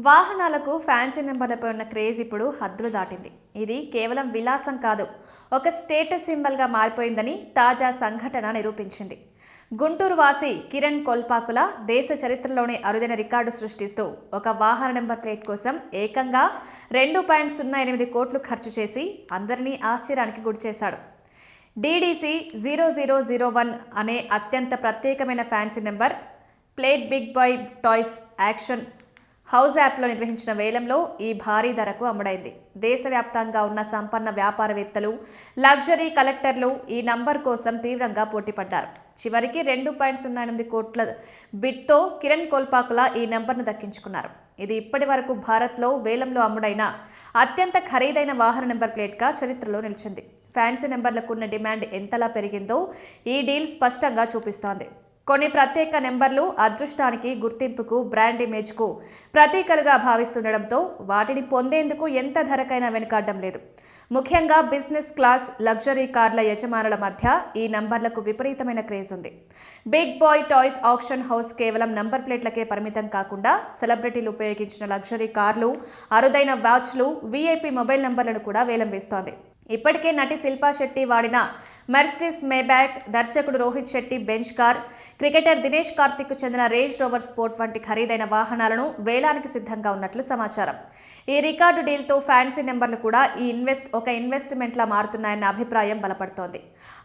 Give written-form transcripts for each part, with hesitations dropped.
వాహనాలకు ఫ్యాన్సీ నెంబర్లపై ఉన్న క్రేజ్ ఇప్పుడు హద్దులు దాటింది. ఇది కేవలం విలాసం కాదు, ఒక స్టేటస్ సింబల్గా మారిపోయిందని తాజా సంఘటన నిరూపించింది. గుంటూరు వాసి కిరణ్ కొల్పాకుల దేశ చరిత్రలోనే అరుదైన రికార్డు సృష్టిస్తూ ఒక వాహన నెంబర్ ప్లేట్ కోసం ఏకంగా 2.08 కోట్లు ఖర్చు చేసి అందరినీ ఆశ్చర్యానికి గురిచేశాడు. DDC 0001 అనే అత్యంత ప్రత్యేకమైన fancy number plate big boy toys auction house యాప్లో నిర్వహించిన వేలంలో ఈ భారీ ధరకు అమ్ముడైంది. దేశవ్యాప్తంగా ఉన్న సంపన్న వ్యాపారవేత్తలు, లగ్జరీ కలెక్టర్లు ఈ నంబర్ కోసం తీవ్రంగా పోటీపడ్డారు. చివరికి 2.08 కోట్ల బిడ్తో కిరణ్ కొల్పాకుల ఈ నెంబర్ను దక్కించుకున్నారు. ఇది ఇప్పటి వరకు భారత్లో వేలంలో అమ్ముడైన అత్యంత ఖరీదైన వాహన నెంబర్ ప్లేట్గా చరిత్రలో నిలిచింది. ఫ్యాన్సీ నెంబర్లకు ఉన్న డిమాండ్ ఎంతలా పెరిగిందో ఈ డీల్ స్పష్టంగా చూపిస్తోంది. కొన్ని ప్రత్యేక నెంబర్లు అదృష్టానికి, గుర్తింపుకు, బ్రాండ్ ఇమేజ్కు ప్రతీకలుగా భావిస్తుండటంతో వాటిని పొందేందుకు ఎంత ధరకైనా వెనుకాడడం లేదు. ముఖ్యంగా బిజినెస్ క్లాస్, లగ్జరీ కార్ల యజమానుల మధ్య ఈ నంబర్లకు విపరీతమైన క్రేజ్ ఉంది. Big boy toys auction house కేవలం నంబర్ ప్లేట్లకే పరిమితం కాకుండా సెలబ్రిటీలు ఉపయోగించిన లగ్జరీ కార్లు, అరుదైన వాచ్లు, వీఐపీ మొబైల్ నంబర్లను కూడా వేలం వేస్తోంది. ఇప్పటికే నటి శిల్పా శెట్టి వాడిన మెర్సిడీస్ మేబ్యాక్, దర్శకుడు Rohit Shetty bench car, cricketer Dinesh Karthik చెందిన రేంజ్ రోవర్ స్పోర్ట్ వంటి ఖరీదైన వాహనాలను వేలానికి సిద్ధంగా ఉన్నట్లు సమాచారం. ఈ రికార్డు డీల్తో ఫ్యాన్సీ నెంబర్లు కూడా ఒక ఇన్వెస్ట్మెంట్లా మారుతున్నాయన్న అభిప్రాయం బలపడుతోంది.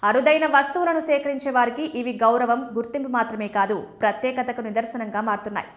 అరుదైన వస్తువులను సేకరించే వారికి ఇవి గౌరవం, గుర్తింపు మాత్రమే కాదు, ప్రత్యేకతకు నిదర్శనంగా మారుతున్నాయి.